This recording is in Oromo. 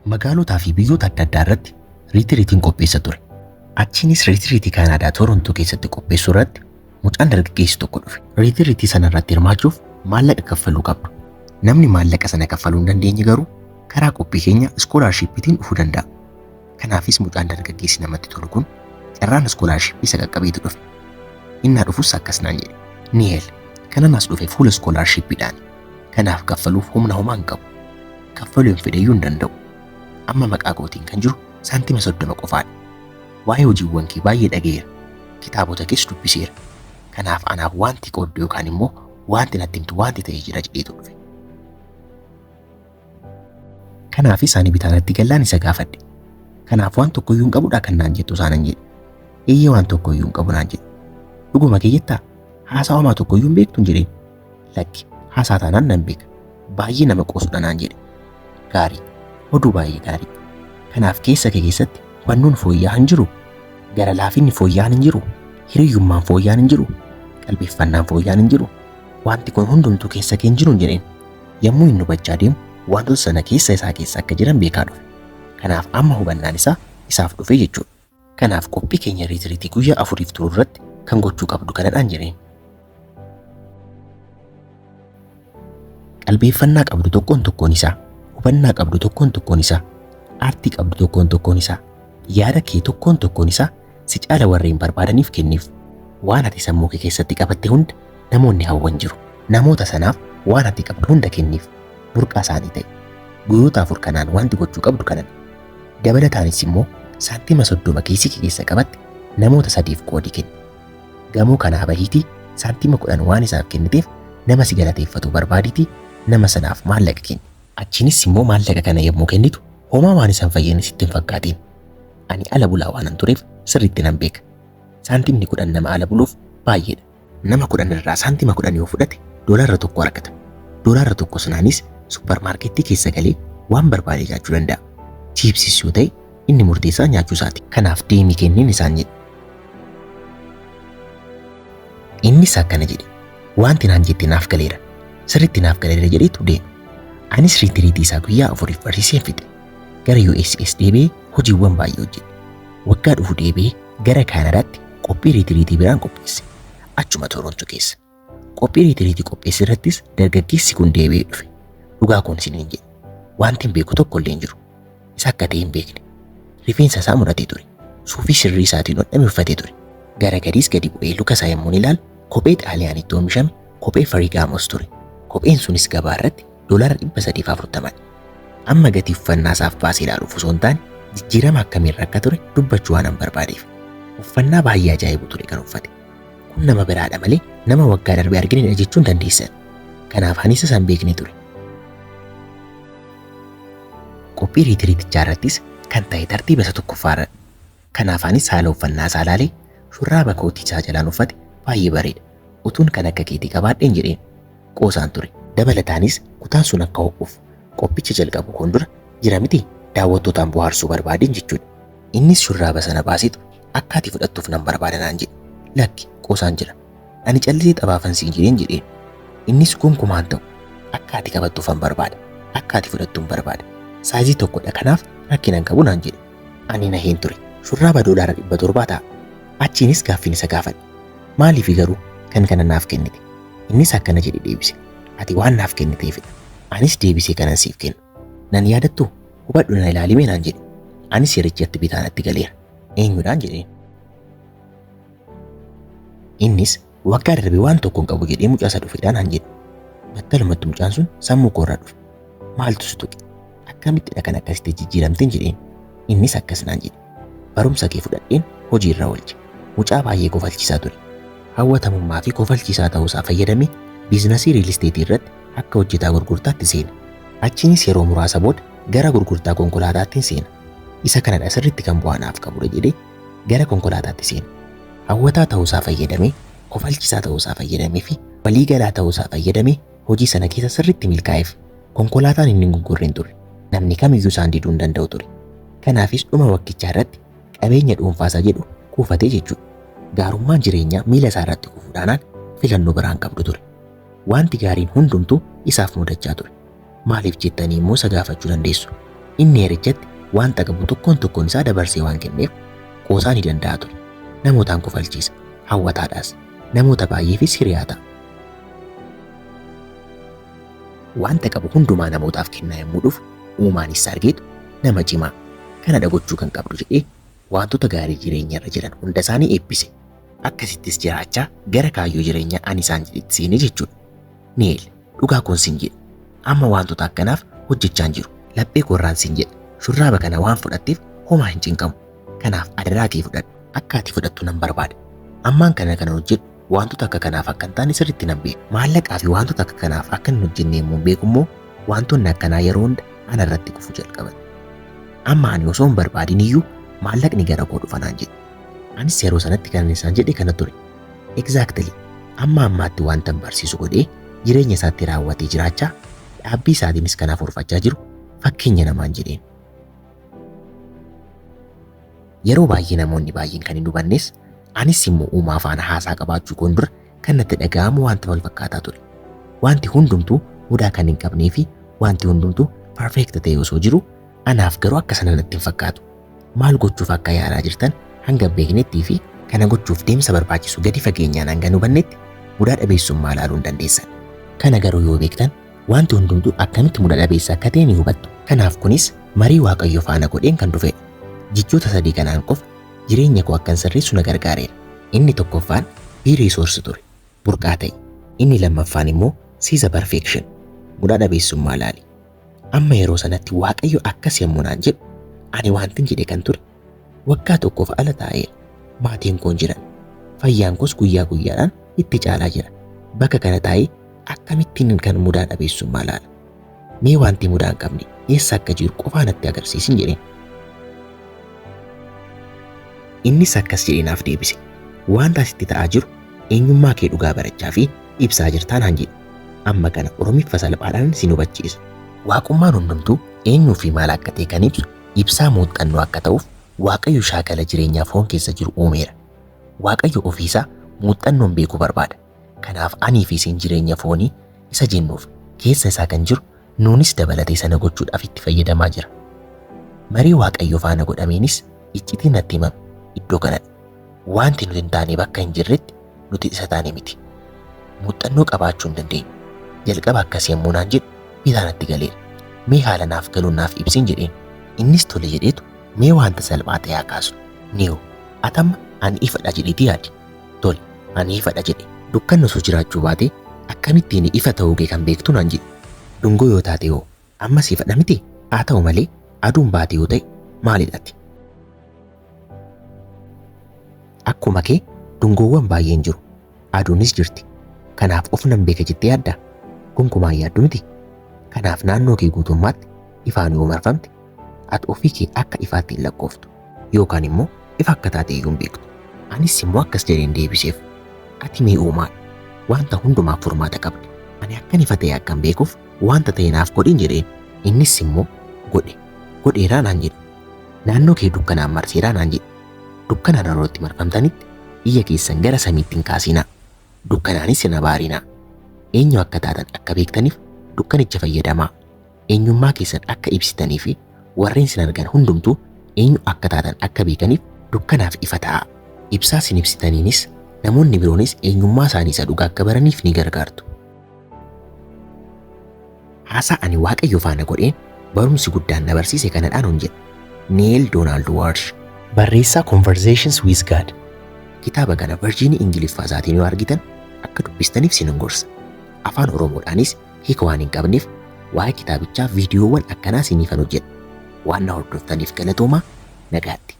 magaalotaa fi biyyoota adda addaa irratti riitiriitiin qopheessa ture. Achiinis riitiriitii Kaanaadaa Torontoo keessatti qopheessuu irratti mucaan dargaggeessi tokko dhufe. Riitiriitii sana irratti hirmaachuuf maallaqa kaffaluu qabdu. Namni maallaqa sana kaffaluu hin dandeenye garuu karaa qophii keenya iskoolaarshiippiitiin dhufuu danda'a. Kanaafis mucaan dargaggeessi namatti tolu kun carraan iskoolaarshiippii isa qaqqabeetu dhufe. Innaa dhufus akkas naan jedhe. Niheel, kanan as dhufe fuula iskoolaarshiippiidhaan. Kanaaf kaffaluuf humna homaa hin qabu. Kaffaluu hin fedhayyuu hin danda'u. Amma maqaa kootiin kan jiru saantima 30 qofaadha. Waa'ee hojiiwwan kee baay'ee dhaga'eera. Kitaabota kees dubbiseera. Kanaaf anaaf wanti qooddu yookaan immoo wanti natti himtu wanti ta'ee jira jedheetu dhufe. Kanaafis ani bitaanatti gallaan isa gaafadhe. Kanaaf waan tokkoyyuu hin qabudhaa kan naan jettu isaanan jedhe. Eeyyee waan tokkoyyuu hin qabu naan jedhe. Dhuguma kee jettaa? Haasaa homaa tokkoyyuu hin beektu hin jedheen. Lakki haasaa taanaan nan beeka. Baay'ee nama qoosudha naan jedhe. Gaarii. Oduu baay'ee gaarii. Kanaaf keessa kee keessatti hubannoon fooyya'aa hin jiru. Gara laafinni fooyya'aan hin jiru. Hiriyyummaan fooyya'aan hin jiru. Qalbeeffannaan fooyya'aan hin jiru. Wanti kun hundumtuu keessa kee hin jiru hin jedheen. Yommuu inni hubachaa deemu wantoota sana keessa isaa keessa akka jiran beekaa dhufe. Kanaaf amma hubannaan isaa isaaf dhufe jechuudha. Kanaaf qophii keenya riitiriitii guyyaa 4 turuu irratti kan gochuu qabdu kanadhaan jedheen. Qalbeeffannaa qabdu tokkoon tokkoon isaa, hubannaa qabdu tokkoon tokkoon isaa, aartii qabdu tokkoon tokkoon isaa, yaada kee tokkoon tokkoon isaa si caala warreen barbaadaniif kenniif. Waan ati sammuu kee keessatti qabatte hunda namoonni hawwan jiru. Namoota sanaaf waan ati qabdu hunda kenniif. Burqaa isaanii ta'e. Guyyoota 4 kanaan wanti gochuu qabdu kanadha. Dabalataanis immoo saantima 30 keessi keessa qabatte namoota 3f qoodii kenni. Gamoo kanaa bahiitii saantima 10 waan isaaf kenniteef nama si galateeffatu barbaadiitii nama sanaaf maallaqa kenni. Achiinis immoo maallaqa kana yommuu kennitu homaa waan isaan fayyadne sitti hin fakkaatiin. Ani ala bulaa waanan tureef sirriitti nan beeka. Saantimni 10 nama ala buluuf baay'eedha. Nama 10 irraa saantima 10 yoo fudhate doolaarra tokko argata. Doolaarra tokko sanaanis suppermaarkeettii keessa galee waan barbaade nyaachuu danda'a. Chiipsis yoo ta'e inni murteessaa nyaachuu isaati. Kanaaf deemii kenniin isaan jedhe. Innis akkana jedhe. Wanti naan jette naaf galeera. Sirriitti naaf galeera jedheetu deema. Anis riitiriitii isaa guyyaa 4 barsiiseen fixe. Gara USS deebi'ee hojiiwwan baay'ee hojjete. Waggaa dhufu deebi'ee gara Kaanaadaatti qophii riitiriitii biraan qopheesse. Achuma Torontoo keessa. Qophii riitiriitii qopheesse irrattis dargaggeessi kun deebi'ee dhufe. Dhugaa kun isiniin jedhe. Wanti hin beeku tokko illee hin jiru. Isa akka ta'e hin beekne. Rifeensa isaa muratee ture. Suufii sirrii isaatiin hodhame uffatee ture. Gara gadiis gadi bu'ee luka isaa yommuu ilaalu kophee xaaliyaanitti oomishame kophee Farigaamos ture. Kopheen sunis gabaa irratti doolaara 340. Amma gatii uffannaa isaaf baasee ilaaluuf osoo hin taane jijjiirama akkamiirra akka ture dubbachuu waan barbaadeef. Uffannaa baay'ee ajaa'ibu ture kan uffate. Kun nama biraadha malee nama waggaa darbee arginedha jechuun dandeessan. Kanaaf anis isaan beekne ture. Qophii riitiriitichaa irrattis kan ta'e tartiiba isa tokkoffaarra. Kanaaf anis haala uffannaa isaa ilaalee shurraaba kootii isaa jalaan uffate baay'ee bareeda. Utuun kan akka keetii qabaadheen jedheen qoosaan ture. Dabalataanis kutaan sun akka ho'uuf qophicha jalqabu kun dura jira miti daawwattootaan bohaarsuu barbaadeen jechuudha. Innis shurraaba sana baasetu akka ati fudhattuuf nan barbaada naan jedhe. Lakki qoosaan jira. Ani callisee xabaafan siin jedheen jedheen. Innis gonkumaan ta'u akka ati qabattuufan barbaada. Akka ati fudhattuun barbaada. Saayizii tokkodha kanaaf rakkina hin qabu naan jedhe. Ani naheen ture. Shurraaba doolaara 700 ta'a. Achiinis gaaffiin isa gaafadhe. Maaliif garuu kan kana naaf kennite? Innis akkana jedhe deebise. Ati waan naaf kenniteefidha. Anis deebisee kanan siif kennu. Nan yaadattu hubadhu na ilaalimee naan jedhe. Anis yerichatti bitaanatti galeera. Eenyudhaan jedheen. Innis waggaa darbe waan tokko hin qabu jedhee mucaa isa dhufedhaan naan jedhe. Battalumatti mucaan sun sammuu koorraa dhufe. Maaltu si tuqe? Akkamittidha kan akkasitti jijjiiramteen jedheen. Innis akkas naan jedhe. Barumsa kee fudhadheen hojii irra oolche. Mucaa baay'ee kofalchiisaa ture. Hawwatamummaa fi kofalchiisaa ta'uusaa fayyadamee biizinasii riil isteetii irratti akka hojjetaa gurgurtaatti seena. Achiinis yeroo muraasa booda gara gurgurtaa konkolaataatti seena. Isa kanadha sirriitti kan bu'aa naaf qabudha jedhee gara konkolaataatti seena. Hawwataa ta'uusaa fayyadamee, kofalchiisaa ta'uusaa fayyadamee fi waliigalaa ta'uusaa fayyadamee hojii sana keessa sirriitti milkaa'eef konkolaataan inni gurgurreen ture. Namni kamiyyuu isaan diduu hin danda'u ture. Kanaafis dhuma waggichaa irratti qabeenya dhuunfaasaa jedhu kuufatee jechuudha. Gaarummaan jireenyaa miila isaa irratti kufuudhaanaan filannoo biraan qabdu ture. Wanti gaariin hundumtuu isaaf mudachaa ture. Maaliif jettanii immoo isa gaafachuu dandeessu. Inni herichatti wanta qabu tokkoon isaa dabarsee waan kenneef qoosaa ni danda'a ture. Namootaan kufalchiisa, hawwataadhaas, namoota baay'eefis hiriyaa ta'a. Wanta qabu hundumaa namootaaf kennaa yommuu dhufu uumaanis argeetu nama cimaa kana gochuu kan qabdu jedhee wantoota gaarii jireenyarra jiran hunda isaanii eebbise. Akkasittis jiraachaa gara kaayyoo jireenyaa ani isaan jedhetti seene jechuudha. Neel dhugaa kun sin jedhe amma wantoota akkanaaf hojjechaa hin jiru. Laphee korraan sin jedhe shurraaba kana waan fudhatteef homaa hin cinqamu. Kanaaf adaraa kee fudhadhu akka ati fudhattu nan barbaada. Ammaan kana hojjedhu wantoota akka kanaaf akka hin taane sirriitti nan beeku. Maallaqaa fi wantoota akka kanaaf akka hin hojjenne yommuu beeku immoo wantoonni akkanaa yeroo hunda ana irratti kufuu jalqaban. Amma ani osoo hin barbaadin iyyuu maallaqni gara koo dhufa naan jedhe. Anis yeroo sanatti kan isaan jedhe kana ture. Exactly. Amma ammaatti wanta hin barsiisu godhee jireenya isaatti raawwatee jiraachaa dhaabbii isaatiinis kanaaf horfachaa jiru fakkeenya namaan jedheen. Yeroo baay'ee namoonni baay'een kan hin hubannes anis immoo uumaa faana haasaa qabaachuu koon dura kan natti dhaga'amu wanta wal fakkaataa ture. Wanti hundumtuu mudaa kan hin qabnee fi wanti hundumtuu perfect ta'e osoo jiru anaaf garuu akka sana natti hin fakkaatu. Maal gochuuf akka yaalaa jirtan hanga beeknettii fi kana gochuuf deemsa barbaachisu gadi fageenyaan hanga hubannetti mudaa dhabeessummaa ilaaluu hin dandeessan. Kana garuu yoo beektan wanti hundumtuu akkamitti mudaa dhabeessa akka ta'e ni hubattu. Kanaaf kunis marii Waaqayyo faana godheen kan dhufedha. Jechoota sadii kanaan qofa jireenya koo akkan sirreessu na gargaareera. Inni tokkoffaan be resource ture. Burqaa ta'e. Inni lammaffaan immoo seize perfection. Mudaa dhabeessummaa ilaali. Amma yeroo sanatti Waaqayyo akkas yommuu naan jedhu ani wantin jedhe kan ture waggaa tokkoof ala taa'eera. Maatiin koon jiran. Fayyaan koos guyyaa guyyaadhaan itti caalaa jira. Bakka kana taa'ee akkamittiin kan mudaa dhabeessummaa ilaala. Mee wanti mudaa hin qabne eessa akka jiru qofaa natti agarsiisin jedheen. Innis akkas jedhee naaf deebise. Wanta asitti ta'aa jiru eenyummaa kee dhugaa barachaa fi ibsaa jirtaa naan jedhe. Amma kana Oromiffa salphaadhaan sin hubachiisa. Waaqummaan hundumtuu eenyuu fi maal akka ta'e kan ibsu ibsaa muuxannoo akka ta'uuf Waaqayyo shaakala jireenyaa foon keessa jiru uumeera. Waaqayyo ofiisaa muuxannoon beekuu barbaada. Kanaaf anii fi isin jireenya foonii isa jennuuf keessa isaa kan jiru nuunis dabalatee sana gochuudhaaf itti fayyadamaa jira. Marii Waaqayyo faana godhameenis iccitiin natti himame iddoo kanadha. Wanti nuti hin taane bakka hin jirretti nuti isa taane miti. Muuxannoo qabaachuu hin dandeenyu. Jalqaba akkas yommuu naan jedhu bitaa natti galeera. Mee haala naaf galuun naaf ibsin jedheen. Innis tole jedheetu mee wanta salphaa ta'e haa kaasnu. Niyoo atamma ani ifadha jedheetii yaadi. Tole ani ifadha jedhe. Dukkanni osoo jiraachuu baate akkamittiin ifa ta'uu kee kan beektu naan jedhe. Dungoo yoo taate hoo ammas ifadha miti? Haa ta'u malee aduun baate yoo ta'e maalidhaati? Akkuma kee dungoowwan baay'een jiru. Aduunis jirti. Kanaaf of nan beeka jettee yaaddaa? Gonkumaan yaaddu miti. Kanaaf naannoo kee guutummaatti ifaan yoo marfamte ati ofii kee akka ifaatti hin lakkooftu yookaan immoo ifa akka taate iyyuu hin beektu. Anis immoo akkas jedheen deebiseef. Ati mee uumaadha. Wanta hundumaaf furmaata qabdi. Ani akkan ifa ta'e akkan beekuuf wanta ta'e naaf godhin jedheen. Innis immoo godheeraa naan jedhe. Naannoo kee dukkanaan marseeraa naan jedhe. Dukkanaan yerootti marfamtanitti iyya keessan gara samiitti hin kaasinaa. Dukkanaanis hin abaarinaa. Eenyu akka taatan akka beektaniif dukkanicha fayyadamaa. Eenyummaa keessan akka ibsitanii fi warreen sin argan hundumtuu eenyu akka taatan akka beekaniif dukkanaaf ifa ta'aa. Ibsaa sin ibsitaniinis namoonni biroonis eenyummaa isaanii isa dhugaa akka baraniif ni gargaartu. Haasaa ani Waaqayyo faana godheen barumsi guddaan na barsiise kanadhaan hojjedha. Neil Donald Walsh. Barreessaa Conversations with God. Kitaaba kana Virgiinii Ingiliffaa isaatiin yoo argitan akka dubbistaniif sin gorsa. Afaan Oromoodhaanis hiika waan hin qabneef waa'ee kitaabichaa viidiyoowwan akkanaa siniifan hojjedha. Waan na hordoftaniif galatoomaa nagaatti.